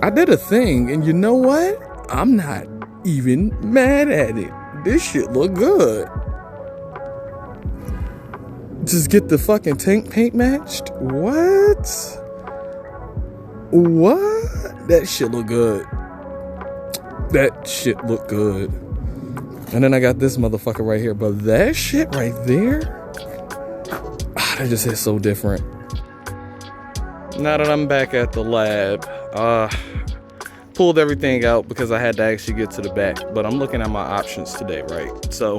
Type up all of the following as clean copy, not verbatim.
I did a thing, and you know what? I'm not even mad at it. This shit look good. Just get the fucking tank paint matched? What? That shit look good. That shit look good. And then I got this motherfucker right here. But that shit right there, that just hits so different. Now that I'm back at the lab, pulled everything out because I had to actually get to the back. But I'm looking at my options today, right? So,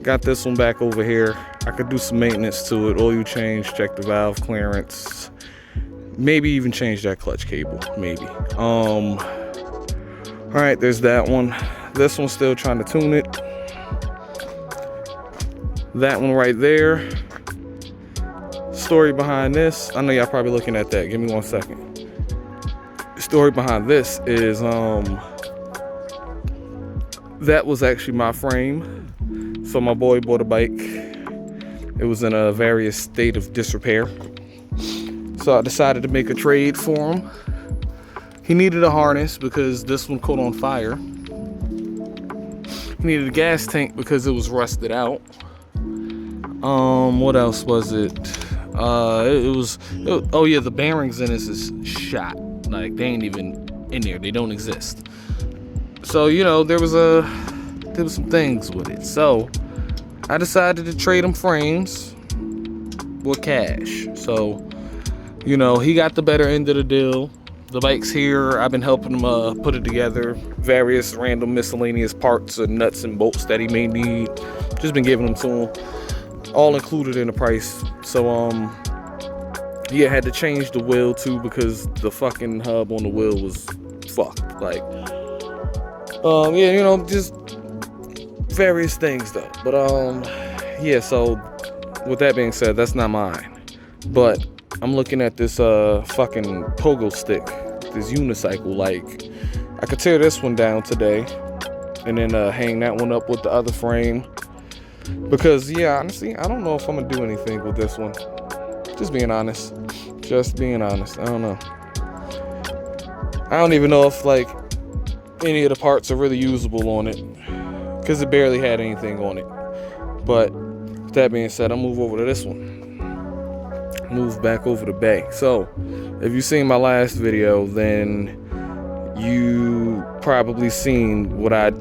got this one back over here. I could do some maintenance to it. Oil change, check the valve clearance. Maybe even change that clutch cable, maybe. All right, there's that one. This one's still trying to tune it. That one right there. Story behind this. I know y'all probably looking at that. Give me 1 second. The story behind this is that was actually my frame. So my boy bought a bike. It was in a various state of disrepair. So I decided to make a trade for him. He needed a harness because this one caught on fire. He needed a gas tank because it was rusted out. What else was it? Oh yeah, the bearings in this is shot. Like, they ain't even in there. They don't exist. So, you know, there was some things with it. So I decided to trade him frames with cash. So, you know, he got the better end of the deal. The bike's here. I've been helping him put it together. Various random miscellaneous parts and nuts and bolts that he may need. Just been giving them to him. All included in the price. So, yeah, I had to change the wheel too because the fucking hub on the wheel was fucked. Like, yeah, you know, just various things though. But, yeah, so with that being said, that's not mine. But I'm looking at this fucking pogo stick, this unicycle. Like, I could tear this one down today and then hang that one up with the other frame. Because, yeah, honestly, I don't know if I'm gonna do anything with this one. Just being honest. Just being honest. I don't know. I don't even know if, like, any of the parts are really usable on it. Because it barely had anything on it. But, with that being said, I'll move over to this one. Move back over the bay. So, if you've seen my last video, then you probably seen what I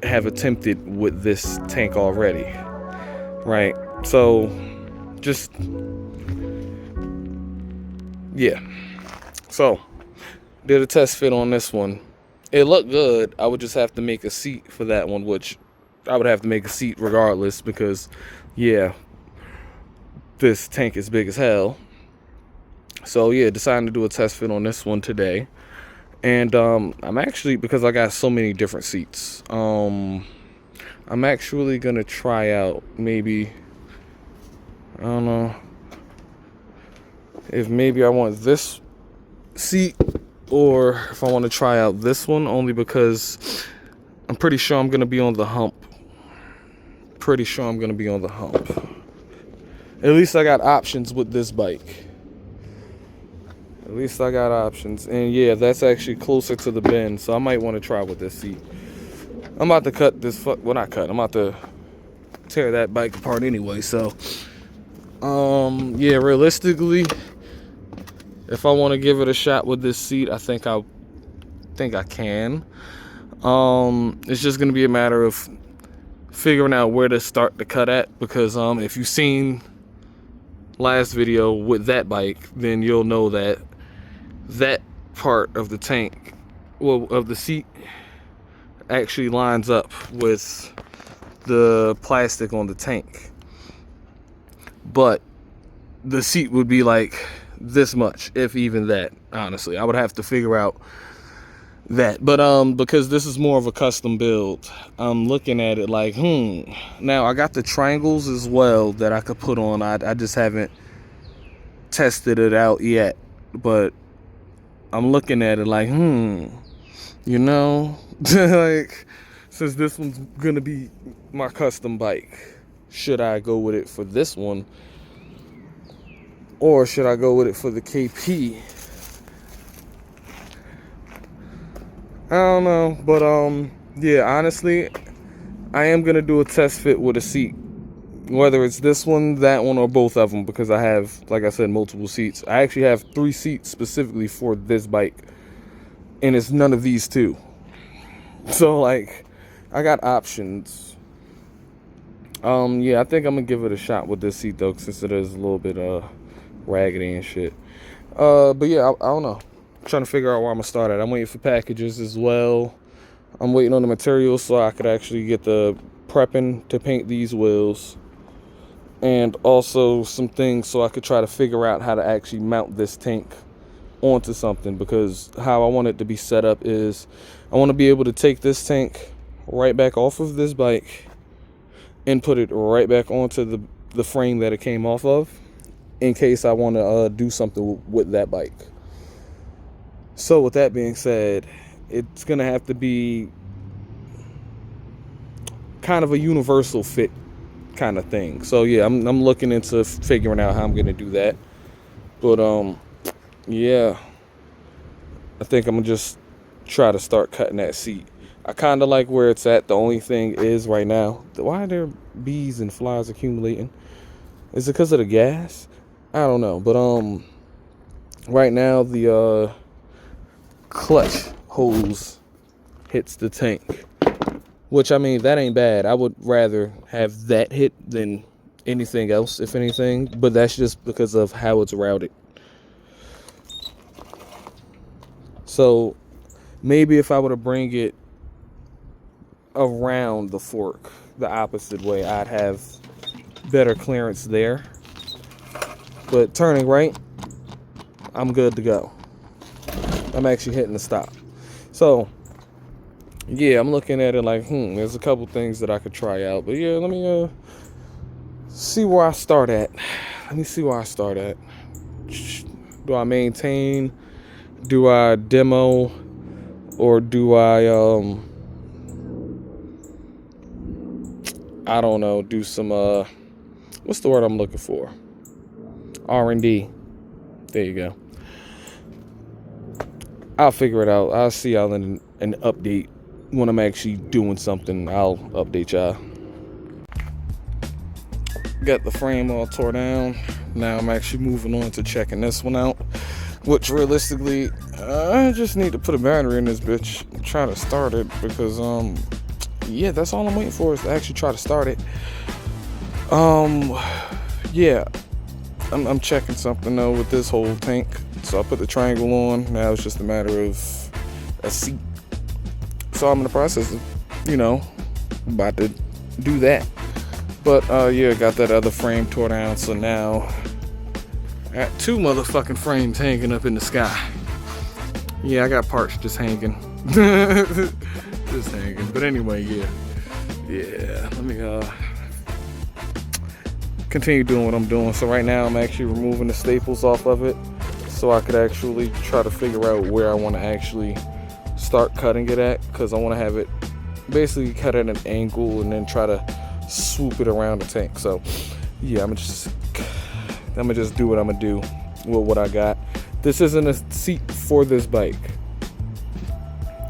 have attempted with this tank already, right? So, just, yeah. So, did a test fit on this one. It looked good. I would just have to make a seat for that one, which I would have to make a seat regardless because, yeah, this tank is big as hell. So yeah, decided to do a test fit on this one today. And I'm actually, because I got so many different seats, I'm actually gonna try out maybe, I don't know, if maybe I want this seat or if I want to try out this one, only because I'm pretty sure I'm gonna be on the hump. Pretty sure I'm gonna be on the hump. At least I got options with this bike. At least I got options. And yeah, that's actually closer to the bend. So I might want to try with this seat. I'm about to cut this, well, not cut. I'm about to tear that bike apart anyway. So, yeah, realistically, if I want to give it a shot with this seat, I think I can. It's just going to be a matter of figuring out where to start to cut at. Because if you've seen last video with that bike, then you'll know that that part of the tank, well, of the seat, actually lines up with the plastic on the tank. But the seat would be like this much, if even that. Honestly, I would have to figure out that. But because this is more of a custom build, I'm looking at it like, now I got the triangles as well that I could put on. I just haven't tested it out yet, but I'm looking at it like, you know, like, since this one's gonna be my custom bike, should I go with it for this one, or should I go with it for the KP? don't know, but yeah, honestly, I am gonna do a test fit with a seat, whether it's this one, that one, or both of them, because I have, like I said, multiple seats. I actually have 3 seats specifically for this bike, and it's none of these two. So like, I got options. Yeah, I think I'm gonna give it a shot with this seat though, since it is a little bit raggedy and shit. But yeah, I don't know. I'm trying to figure out where I'm gonna start at. I'm waiting for packages as well. I'm waiting on the materials so I could actually get the prepping to paint these wheels, and also some things so I could try to figure out how to actually mount this tank onto something, because how I want it to be set up is I want to be able to take this tank right back off of this bike and put it right back onto the frame that it came off of, in case I want to do something with that bike. So with that being said, it's gonna have to be kind of a universal fit kind of thing. So yeah, I'm looking into figuring out how I'm gonna do that. But yeah, I think I'm gonna just try to start cutting that seat. I kind of like where it's at. The only thing is right now, why are there bees and flies accumulating? Is it because of the gas? I don't know. But right now the clutch hose hits the tank, which, I mean, that ain't bad. I would rather have that hit than anything else, if anything, but that's just because of how it's routed. So maybe if I were to bring it around the fork the opposite way, I'd have better clearance there. But turning right, I'm good to go. I'm actually hitting the stop. So yeah, I'm looking at it like, there's a couple things that I could try out. But yeah, let me see where I start at. Let me see where I start at. Do I maintain? Do I demo? Or do I don't know, do some what's the word I'm looking for? R&D. There you go. I'll figure it out. I'll see y'all in an update. When I'm actually doing something, I'll update y'all. Got the frame all tore down. Now I'm actually moving on to checking this one out, which realistically, I just need to put a battery in this bitch and try to start it, because yeah, that's all I'm waiting for, is to actually try to start it. Yeah, I'm checking something though with this whole tank. So I put the triangle on. Now it's just a matter of a seat. So I'm in the process of, about to do that. But yeah, got that other frame tore down. So now I got 2 motherfucking frames hanging up in the sky. Yeah, I got parts just hanging. Just hanging. But anyway, yeah. Let me continue doing what I'm doing. So right now I'm actually removing the staples off of it, so I could actually try to figure out where I want to actually start cutting it at, because I want to have it basically cut at an angle and then try to swoop it around the tank. So yeah, I'm gonna just do what I'm gonna do with what I got. This isn't a seat for this bike.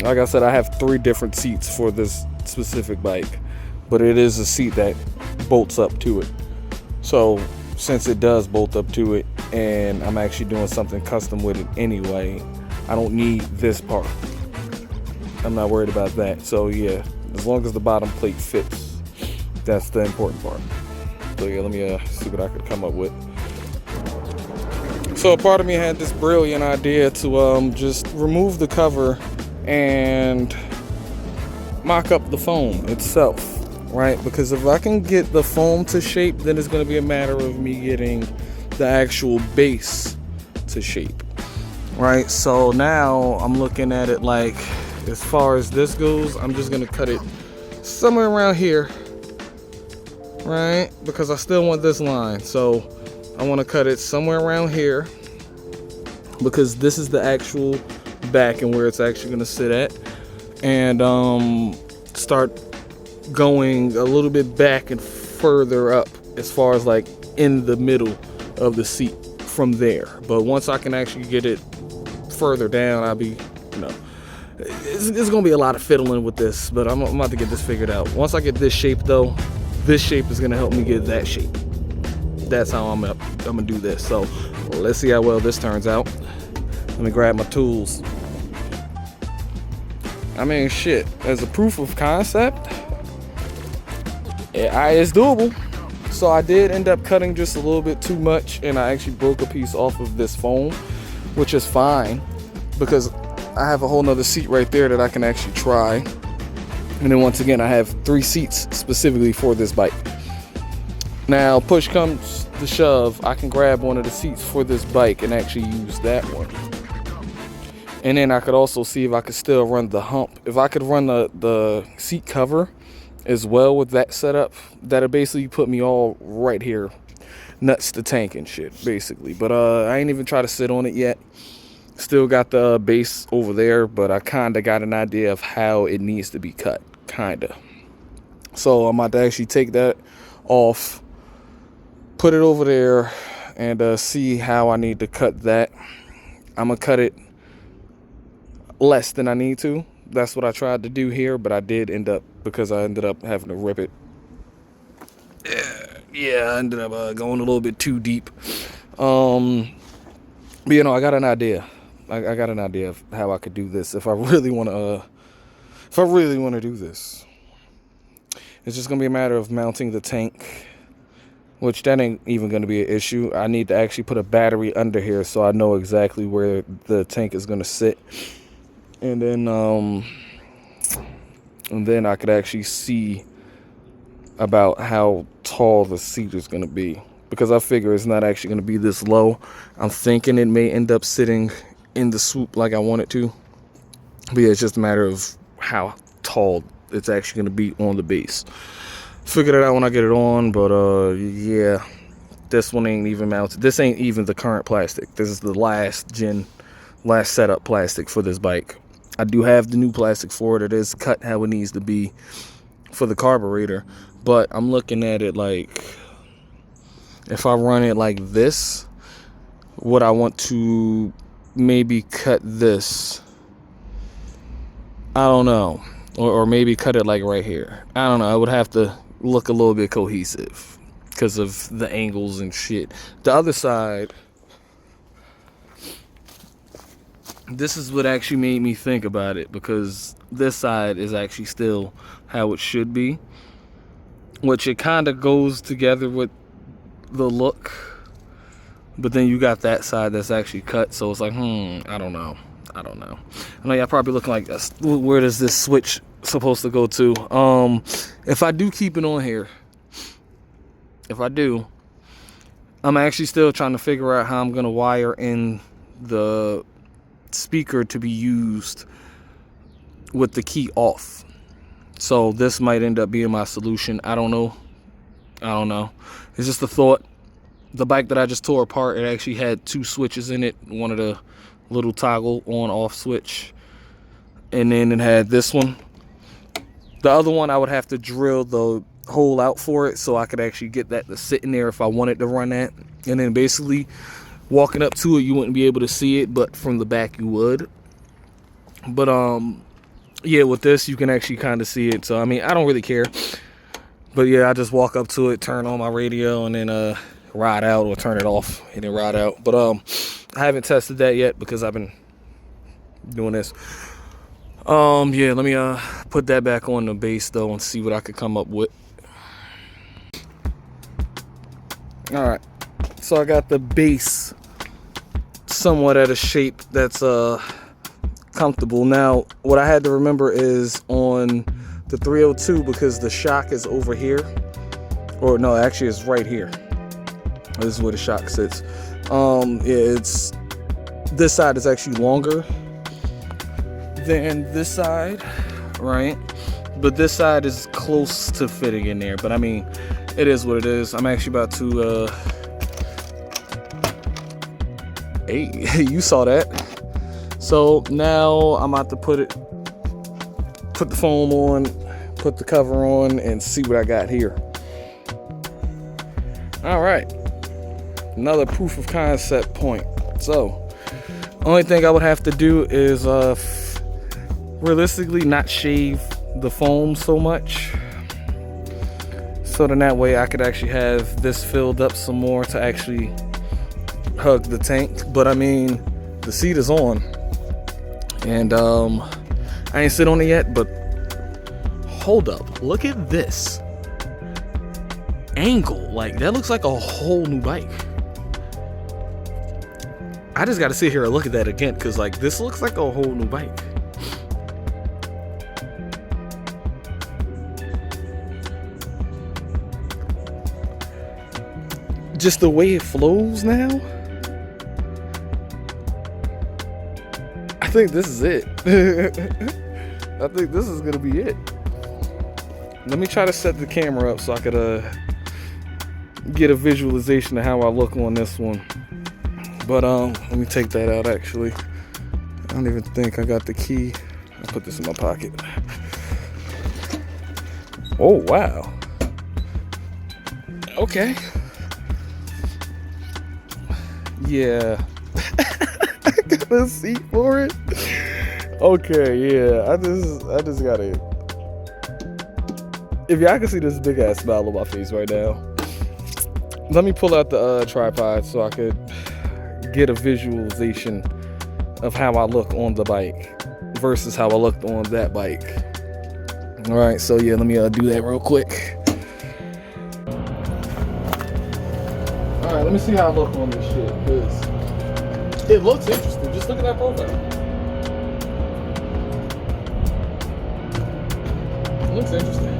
Like I said, I have 3 different seats for this specific bike, but it is a seat that bolts up to it. So since it does bolt up to it, and I'm actually doing something custom with it anyway, I don't need this part. I'm not worried about that. So yeah, as long as the bottom plate fits, that's the important part. So yeah, let me see what I could come up with. So a part of me had this brilliant idea to just remove the cover and mock up the foam itself, right? Because if I can get the foam to shape, then it's going to be a matter of me getting the actual base to shape, right? So now I'm looking at it like, as far as this goes, I'm just going to cut it somewhere around here, right? Because I still want this line. So I want to cut it somewhere around here, because this is the actual back and where it's actually going to sit at, and start going a little bit back and further up as far as like in the middle of the seat from there. But once I can actually get it further down, I'll be it's gonna be a lot of fiddling with this, but I'm about to get this figured out. Once I get this shape though, this shape is gonna help me get that shape. That's how I'm gonna do this. So let's see how well this turns out. Let me grab my tools. I mean, shit, as a proof of concept, it's doable. So I did end up cutting just a little bit too much, and I actually broke a piece off of this foam, which is fine because I have a whole nother seat right there that I can actually try. And then once again, I have 3 seats specifically for this bike. Now, push comes to shove, I can grab one of the seats for this bike and actually use that one. And then I could also see if I could still run the hump. If I could run the seat cover as well with that setup, that'll basically put me all right here, nuts to tank and shit, basically. But I ain't even try to sit on it yet. Still got the base over there, but I kind of got an idea of how it needs to be cut, kind of. So I'm about to actually take that off, put it over there, and see how I need to cut that. I'm going to cut it less than I need to. That's what I tried to do here, but I did end up, because I ended up having to rip it. Yeah, I ended up going a little bit too deep. But you know, I got an idea. I got an idea of how I could do this if I really want to do this. It's just gonna be a matter of mounting the tank, which that ain't even gonna be an issue. I need to actually put a battery under here so I know exactly where the tank is gonna sit, and then I could actually see about how tall the seat is gonna be, because I figure it's not actually gonna be this low. I'm thinking it may end up sitting in the swoop like I want it to, but yeah, it's just a matter of how tall it's actually going to be on the base. Figure it out when I get it on, but yeah, this one ain't even mounted. This ain't even the current plastic. This is the last setup plastic for this bike. I do have the new plastic for it. It is cut how it needs to be for the carburetor, but I'm looking at it like, if I run it like this, would I want to maybe cut this? I don't know. Or maybe cut it like right here. I don't know. I would have to look a little bit cohesive because of the angles and shit. The other side, this is what actually made me think about it, because this side is actually still how it should be, which it kind of goes together with the look. But then you got that side that's actually cut, so it's like, I don't know. I know y'all probably looking like, where does this switch supposed to go to? If I do keep it on here, I'm actually still trying to figure out how I'm gonna wire in the speaker to be used with the key off. So this might end up being my solution. I don't know. It's just a thought. The bike that I just tore apart, it actually had 2 switches in it. One of the little toggle on off switch, and then it had this one. The other one, I would have to drill the hole out for it so I could actually get that to sit in there if I wanted to run that. And then basically walking up to it, you wouldn't be able to see it, but from the back you would. But yeah, with this you can actually kind of see it. So I mean, I don't really care. But yeah, I just walk up to it, turn on my radio, and then ride out, or turn it off and then ride out. But I haven't tested that yet because I've been doing this. Yeah, let me put that back on the base though and see what I could come up with. All right, so I got the base somewhat at a shape that's comfortable. Now what I had to remember is on the 302, because the shock is over here, or no, actually it's right here. This is where the shock sits. Yeah, it's, this side is actually longer than this side, right? But this side is close to fitting in there. But I mean, it is what it is. I'm actually about to hey, you saw that. So now I'm about to put the foam on, put the cover on, and see what I got here. All right, another proof of concept point. So only thing I would have to do is realistically not shave the foam so much. So then that way I could actually have this filled up some more to actually hug the tank. But I mean, the seat is on. And I ain't sit on it yet, but hold up. Look at this angle. Like, that looks like a whole new bike. I just got to sit here and look at that again, because like this looks like a whole new bike. Just the way it flows now. I think this is it. I think this is gonna be it. Let me try to set the camera up so I could get a visualization of how I look on this one. But let me take that out actually. I don't even think I got the key. I'll put this in my pocket. Oh wow. Okay. Yeah. I got a seat for it. Okay, yeah. I just gotta. If y'all can see this big ass smile on my face right now. Let me pull out the tripod so I could get a visualization of how I look on the bike versus how I looked on that bike. All right, so yeah, let me do that real quick. All right, let me see how I look on this shit, because it looks interesting. Just look at that profile. It looks interesting.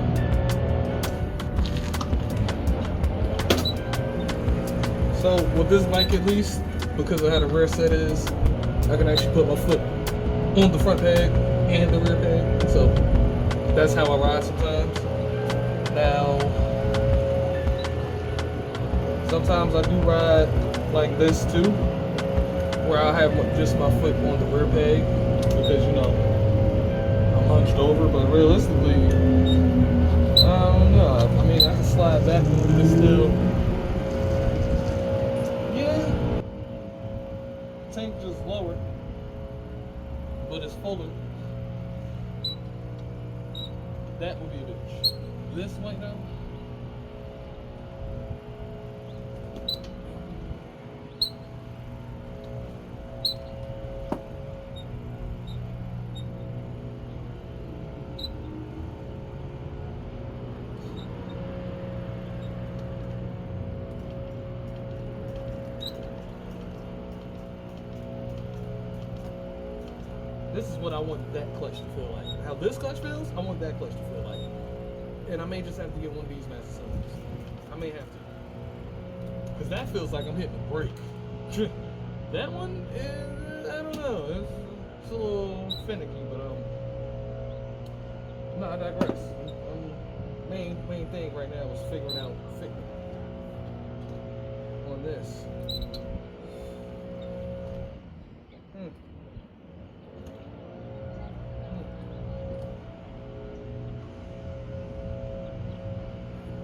So with this bike, at least, because of how the rear set is, I can actually put my foot on the front peg and the rear peg. So that's how I ride sometimes. Now, sometimes I do ride like this too, where I have just my foot on the rear peg because, you know, I'm hunched over. But realistically, I don't know. I mean, I can slide back and still. Tank just lower, but it's fuller. That would be a bitch. This way though. This is what I want that clutch to feel like. How this clutch feels, I want that clutch to feel like. And I may just have to get one of these master cylinders. I may have to. Because that feels like I'm hitting a brake. That one, I don't know. It's a little finicky, but no, I digress. Main thing right now is figuring out fitment on this.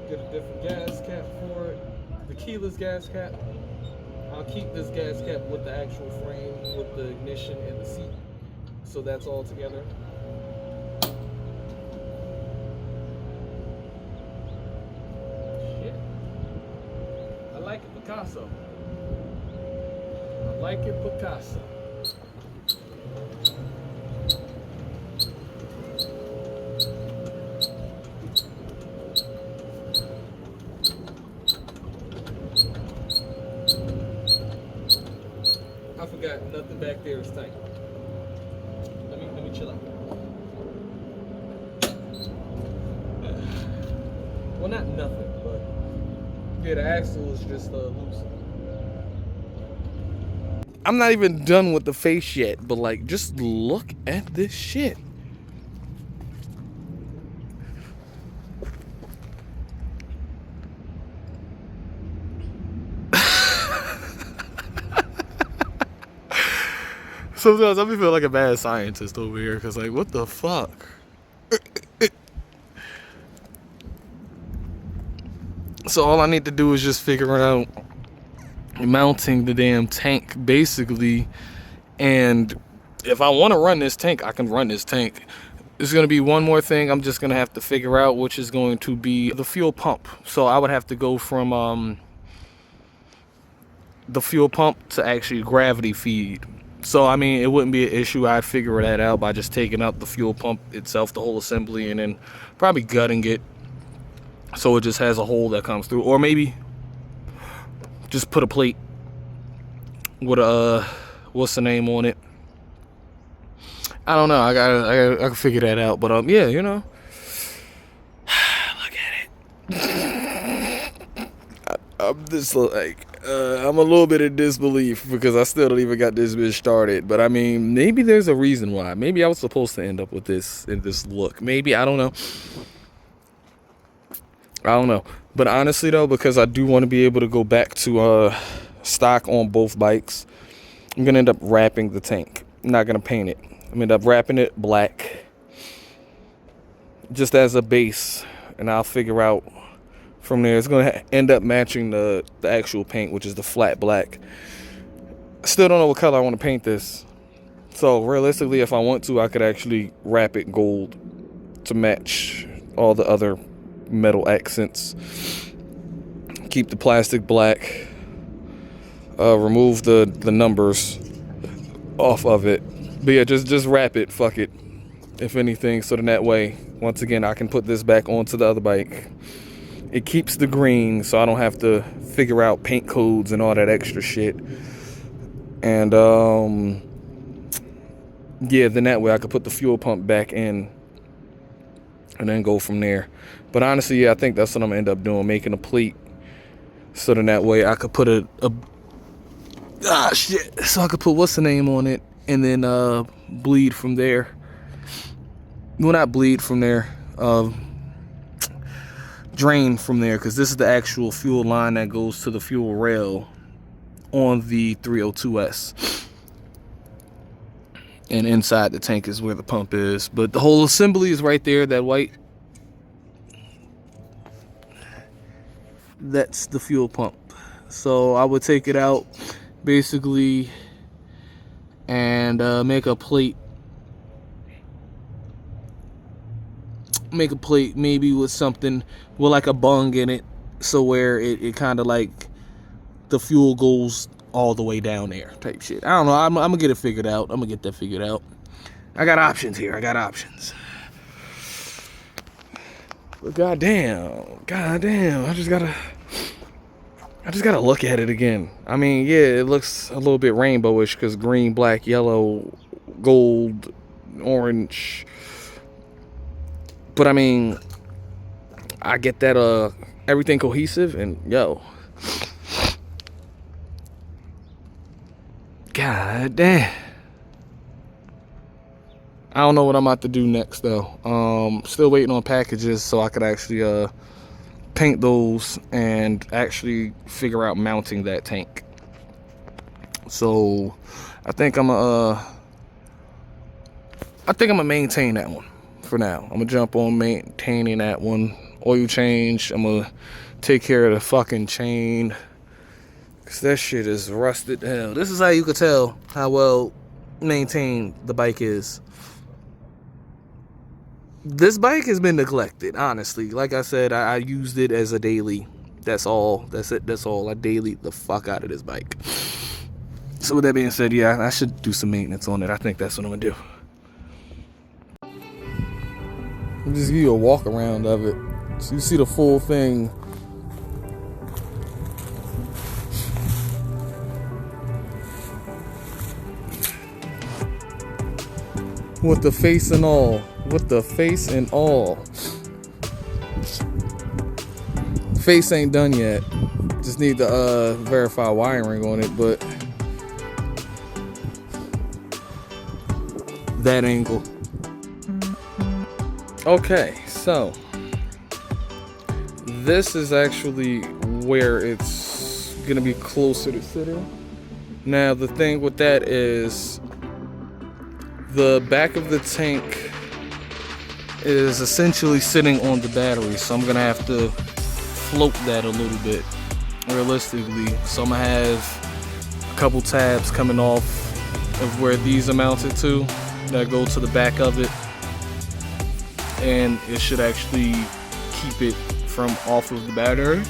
Get a different gas cap for it. The keyless gas cap. I'll keep this gas cap with the actual frame, with the ignition and the seat. So that's all together. Shit. I like it Picasso. I like it Picasso. I forgot nothing back there is tight. Let me chill out. Well, not nothing, but yeah, the axle is just loose. I'm not even done with the face yet, but like, just look at this shit. Sometimes I be feeling like a bad scientist over here, because like, what the fuck? So all I need to do is just figure out mounting the damn tank, basically, and if I want to run this tank, I can run this tank. There's going to be one more thing I'm just going to have to figure out, which is going to be the fuel pump. So I would have to go from the fuel pump to actually gravity feed. So I mean, it wouldn't be an issue. I'd figure that out by just taking out the fuel pump itself, the whole assembly, and then probably gutting it so it just has a hole that comes through. Or maybe just put a plate with a what's the name on it. I don't know. I can figure that out. But yeah, you know. Look at it. I'm just like, I'm a little bit in disbelief because I still don't even got this bitch started. But I mean, maybe there's a reason why. Maybe I was supposed to end up with this in this look. Maybe, I don't know. I don't know. But honestly though, because I do want to be able to go back to stock on both bikes, I'm gonna end up wrapping the tank. I'm not gonna paint it. I'm gonna end up wrapping it black just as a base, and I'll figure out from there. It's gonna end up matching the actual paint, which is the flat black. I still don't know what color I want to paint this, so realistically, if I want to, I could actually wrap it gold to match all the other metal accents. Keep the plastic black, remove the numbers off of it. But yeah, just wrap it, fuck it, if anything, so then that way, once again, I can put this back onto the other bike. It keeps the green, so I don't have to figure out paint codes and all that extra shit. And yeah, then that way I could put the fuel pump back in and then go from there. But honestly, yeah, I think that's what I'm gonna end up doing, making a plate, so then that way I could put so I could put what's the name on it, and then bleed from there. Well, not bleed from there, drain from there, because this is the actual fuel line that goes to the fuel rail on the 302S. And inside the tank is where the pump is. But the whole assembly is right there, that white. That's the fuel pump. So I would take it out basically and make a plate maybe with something with like a bung in it, so where it kind of like the fuel goes all the way down there type shit. I don't know. I'm gonna get it figured out. I'm gonna get that figured out. I got options here. I got options. But goddamn, I just gotta look at it again. I mean, yeah, it looks a little bit rainbowish because green, black, yellow, gold, orange. But I mean, I get that everything cohesive, and yo, god damn. I don't know what I'm about to do next though. Still waiting on packages so I could actually paint those and actually figure out mounting that tank. So I think I'm gonna maintain that one for now. I'm gonna jump on maintaining that one. Oil change. I'm gonna take care of the fucking chain, cause that shit is rusted hell. This is how you could tell how well maintained the bike is. This bike has been neglected, honestly. Like I said, I used it as a daily. That's all. That's it. That's all. I daily the fuck out of this bike. So with that being said, yeah, I should do some maintenance on it. I think that's what I'm gonna do. I'll just give you a walk around of it, so you see the full thing. With the face and all. With the face and all. Face ain't done yet. Just need to verify wiring on it, but that angle. Okay, so this is actually where it's gonna be closer to sitting. Now the thing with that is the back of the tank is essentially sitting on the battery, so I'm gonna have to float that a little bit realistically. So I'm gonna have a couple tabs coming off of where these are mounted to that go to the back of it, and it should actually keep it from off of the battery.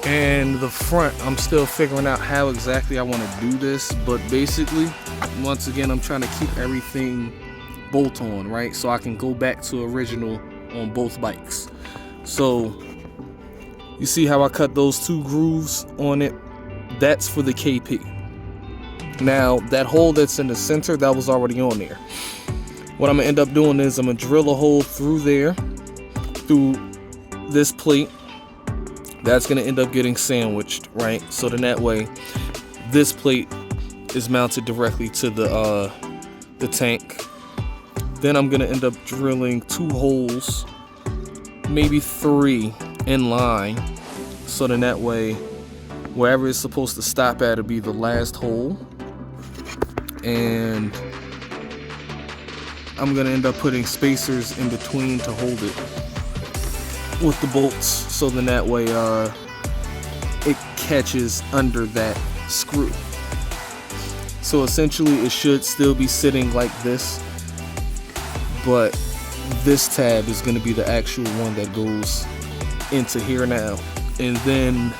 And the front, I'm still figuring out how exactly I want to do this, but basically, once again, I'm trying to keep everything bolt on, right? So I can go back to original on both bikes. So you see how I cut those 2 grooves on it? That's for the KP. Now that hole that's in the center, that was already on there. What I'm gonna end up doing is I'm gonna drill a hole through there, through this plate. That's gonna end up getting sandwiched, right? So then that way, this plate is mounted directly to the tank. Then I'm gonna end up drilling 2 holes, maybe 3 in line. So then that way, wherever it's supposed to stop at, it'll be the last hole. And I'm gonna end up putting spacers in between to hold it with the bolts, so then that way it catches under that screw. So essentially it should still be sitting like this, but this tab is going to be the actual one that goes into here now, and then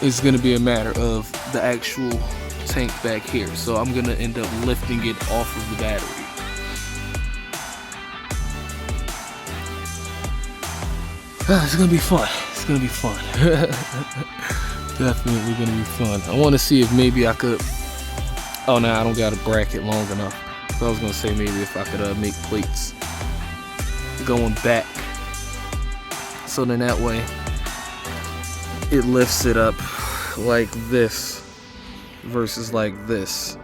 it's going to be a matter of the actual tank back here. So I'm going to end up lifting it off of the battery. It's gonna be fun. It's gonna be fun. Definitely gonna be fun. I want to see if maybe I could. Oh no, I don't got a bracket long enough. So I was gonna say maybe if I could make plates going back, so then that way it lifts it up like this versus like this.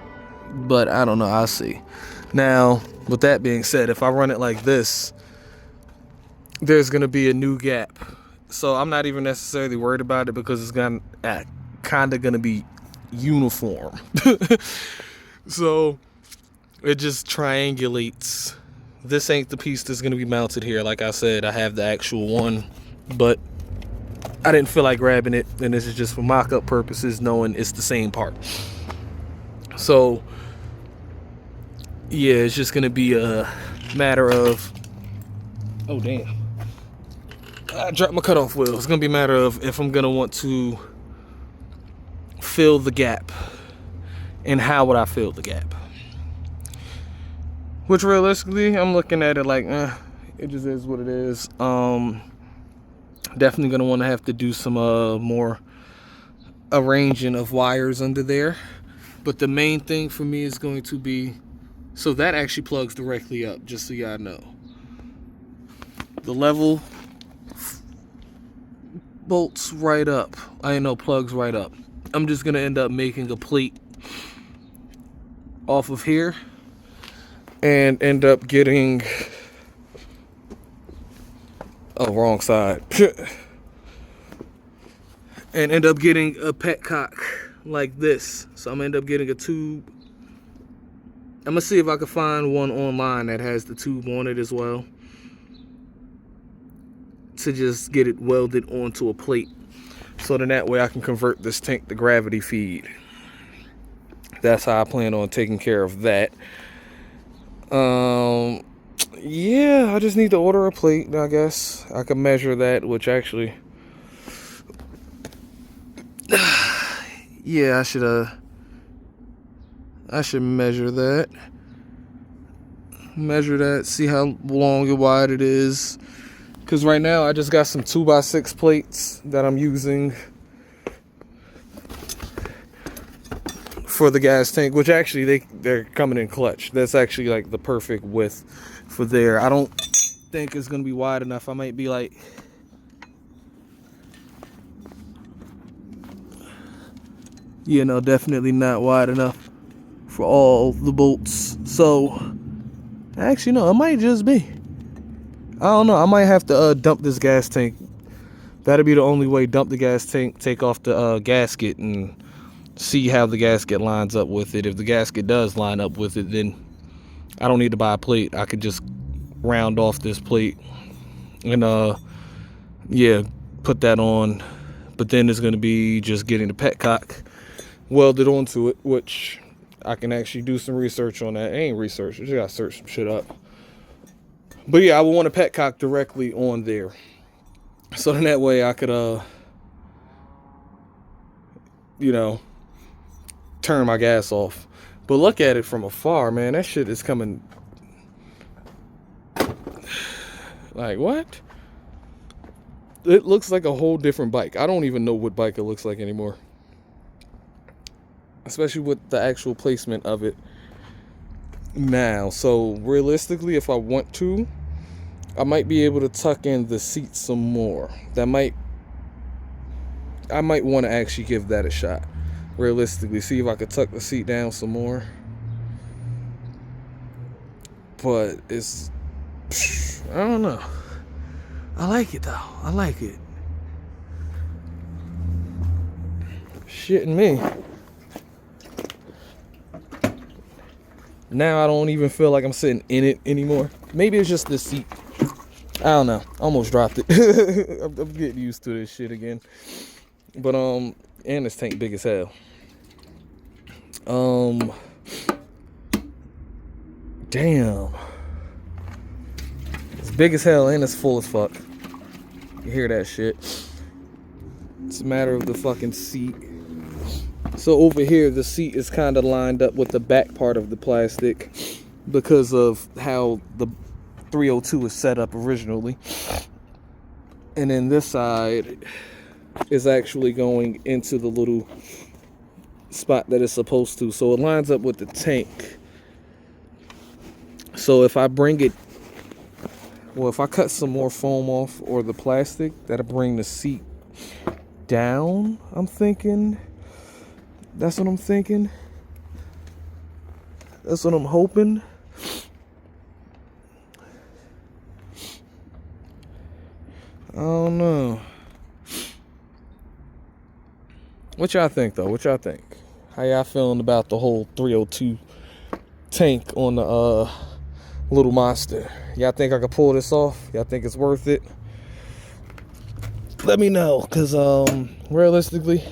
But I don't know. I'll see. Now, with that being said, if I run it like this, there's gonna be a new gap, so I'm not even necessarily worried about it because it's gonna kind of gonna be uniform. So it just triangulates. This ain't the piece that's gonna be mounted here. Like I said, I have the actual one, but I didn't feel like grabbing it, and this is just for mock-up purposes, knowing it's the same part. So yeah, it's just gonna be a matter of, oh damn, I dropped my cutoff wheel. It's gonna be a matter of if I'm gonna want to fill the gap, and how would I fill the gap. Which realistically, I'm looking at it like, it just is what it is. Definitely gonna want to have to do some more arranging of wires under there. But the main thing for me is going to be, so that actually plugs directly up, just so y'all know. The level bolts right up. I know, plugs right up. I'm just gonna end up making a plate off of here and end up getting, oh, wrong side. And end up getting a petcock like this. So I'm gonna end up getting a tube. I'm gonna see if I can find one online that has the tube on it as well, to just get it welded onto a plate, so then that way I can convert this tank to gravity feed. That's how I plan on taking care of that. Yeah, I just need to order a plate, I guess. I can measure that, which actually, yeah, I should measure that. Measure that, see how long and wide it is. Because right now I just got some 2x6 plates that I'm using for the gas tank, which actually they're coming in clutch. That's actually like the perfect width for there. I don't think it's gonna be wide enough. I might be like, you know, definitely not wide enough for all the bolts. So actually no, it might just be, I don't know. I might have to dump this gas tank. That'll be the only way. Dump the gas tank, take off the gasket, and see how the gasket lines up with it. If the gasket does line up with it, then I don't need to buy a plate. I could just round off this plate and yeah, put that on. But then it's going to be just getting the petcock welded onto it, which I can actually do some research on that. It ain't research, I just gotta search some shit up. But yeah, I would want a petcock directly on there. So then that way I could, you know, turn my gas off. But look at it from afar, man. That shit is coming. Like, what? It looks like a whole different bike. I don't even know what bike it looks like anymore. Especially with the actual placement of it now. So realistically, if I want to, I might be able to tuck in the seat some more. I might want to actually give that a shot. Realistically, see if I could tuck the seat down some more. But it's, I don't know. I like it though. I like it. Shitting me. Now I don't even feel like I'm sitting in it anymore. Maybe it's just the seat. I don't know. I almost dropped it. I'm getting used to this shit again. But and this tank big as hell. Damn. It's big as hell and it's full as fuck. You hear that shit. It's a matter of the fucking seat. So over here, the seat is kind of lined up with the back part of the plastic because of how the 302 is set up originally. And then this side is actually going into the little spot that it's supposed to. So it lines up with the tank. So if I bring it, well, if I cut some more foam off or the plastic, that'll bring the seat down, I'm thinking. That's what I'm thinking. That's what I'm hoping. I don't know. What y'all think though? What y'all think? How y'all feeling about the whole 302 tank on the little monster? Y'all think I could pull this off? Y'all think it's worth it? Let me know, cause realistically,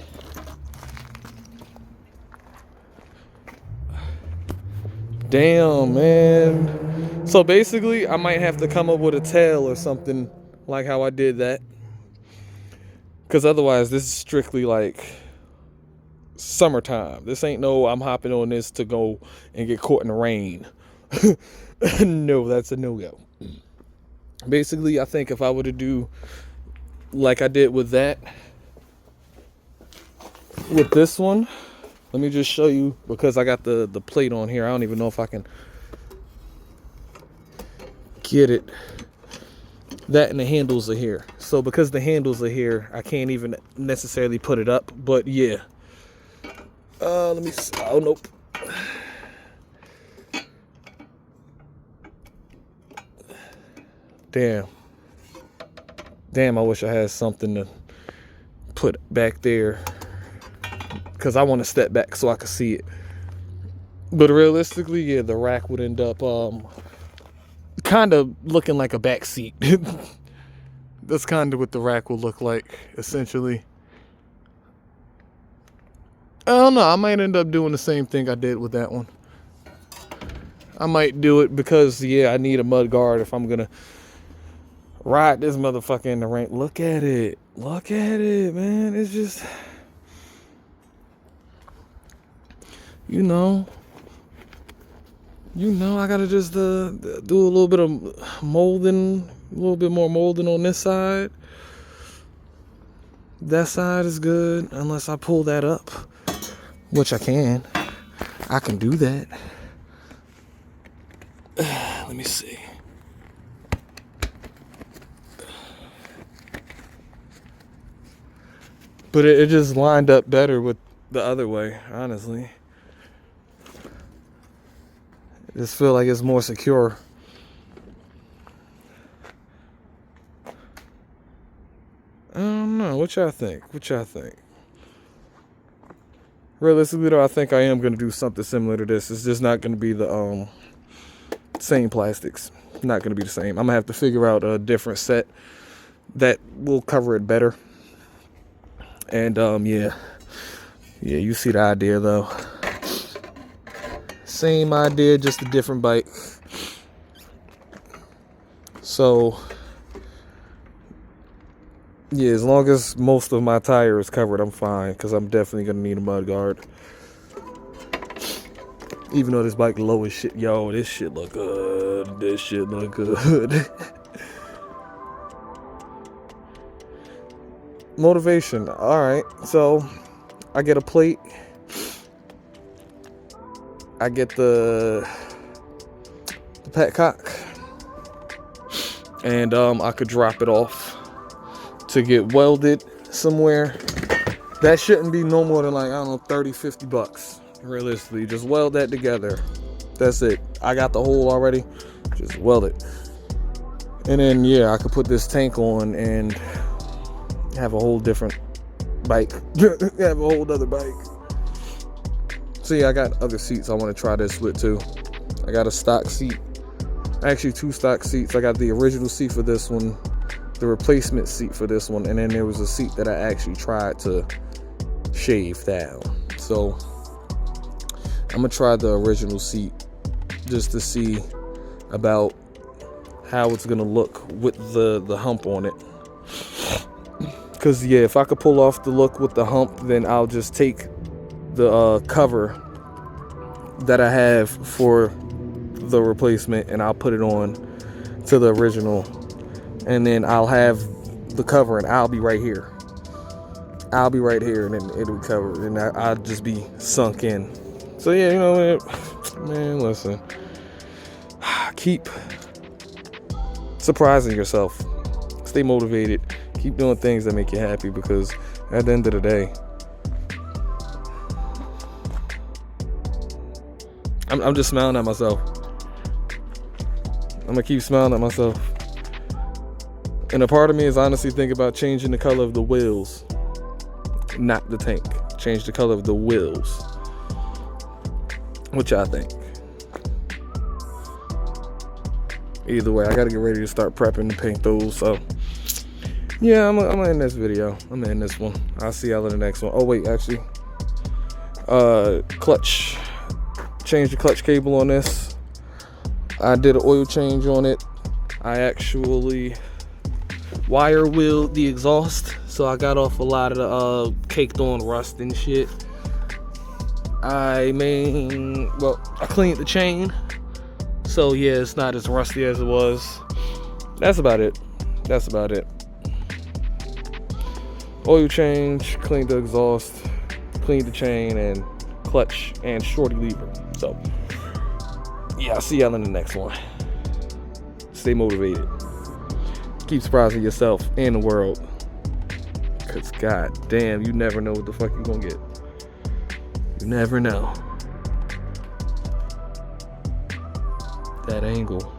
damn, man. So basically, I might have to come up with a tail or something like how I did that. Because otherwise, this is strictly like summertime. This ain't no, I'm hopping on this to go and get caught in the rain. No, that's a no-go. Basically, I think if I were to do like I did with that, with this one, let me just show you, because I got the plate on here. I don't even know if I can get it. That and the handles are here. So because the handles are here, I can't even necessarily put it up. But yeah. Let me see. Oh, nope. Damn, I wish I had something to put back there, because I want to step back so I can see it. But realistically, yeah, the rack would end up kind of looking like a back seat. That's kind of what the rack will look like, essentially. I don't know. I might end up doing the same thing I did with that one. I might do it because, yeah, I need a mud guard if I'm going to ride this motherfucker in the rain. Look at it. Look at it, man. It's just, you know, I got to just do a little bit of molding, a little bit more molding on this side. That side is good unless I pull that up, which I can. I can do that. Let me see. But it just lined up better with the other way, honestly. I just feel like it's more secure. I don't know. What y'all think? Realistically, though, I think I am going to do something similar to this. It's just not going to be the same plastics. Not going to be the same. I'm going to have to figure out a different set that will cover it better. And, yeah, you see the idea, though. Same idea, just a different bike. So yeah, as long as most of my tire is covered, I'm fine, because I'm definitely gonna need a mud guard. Even though this bike low as shit, yo, this shit look good. This shit look good. Motivation. All right, so I get a plate. I get the petcock, and I could drop it off to get welded somewhere. That shouldn't be no more than like, I don't know, 30, 50 bucks. Realistically, just weld that together. That's it. I got the hole already. Just weld it. And then, yeah, I could put this tank on and have a whole different bike. Have a whole other bike. So yeah, I got other seats I want to try this with too. I got a stock seat. Actually, 2 stock seats. I got the original seat for this one, the replacement seat for this one, and then there was a seat that I actually tried to shave down. So I'm gonna try the original seat just to see about how it's gonna look with the hump on it. Cause yeah, if I could pull off the look with the hump, then I'll just take the cover that I have for the replacement and I'll put it on to the original, and then I'll have the cover and I'll be right here. I'll be right here, and then it'll be covered, and I'll just be sunk in. So yeah, you know what, man, listen. Keep surprising yourself. Stay motivated. Keep doing things that make you happy, because at the end of the day, I'm just smiling at myself. I'm gonna keep smiling at myself. And a part of me is honestly thinking about changing the color of the wheels. Not the tank. Change the color of the wheels. What y'all think? Either way, I gotta get ready to start prepping to paint those. So yeah, I'm gonna end this video. I'm gonna end this one. I'll see y'all in the next one. Oh wait, actually, clutch. Change the clutch cable on this. I did an oil change on it. I actually wire wheeled the exhaust, so I got off a lot of the caked on rust and shit. I cleaned the chain, so yeah, it's not as rusty as it was. That's about it. Oil change, cleaned the exhaust, cleaned the chain and clutch and shorty lever. So yeah, I'll see y'all in the next one. Stay motivated. Keep surprising yourself and the world, because god damn, you never know what the fuck you're gonna get. You never know. That angle.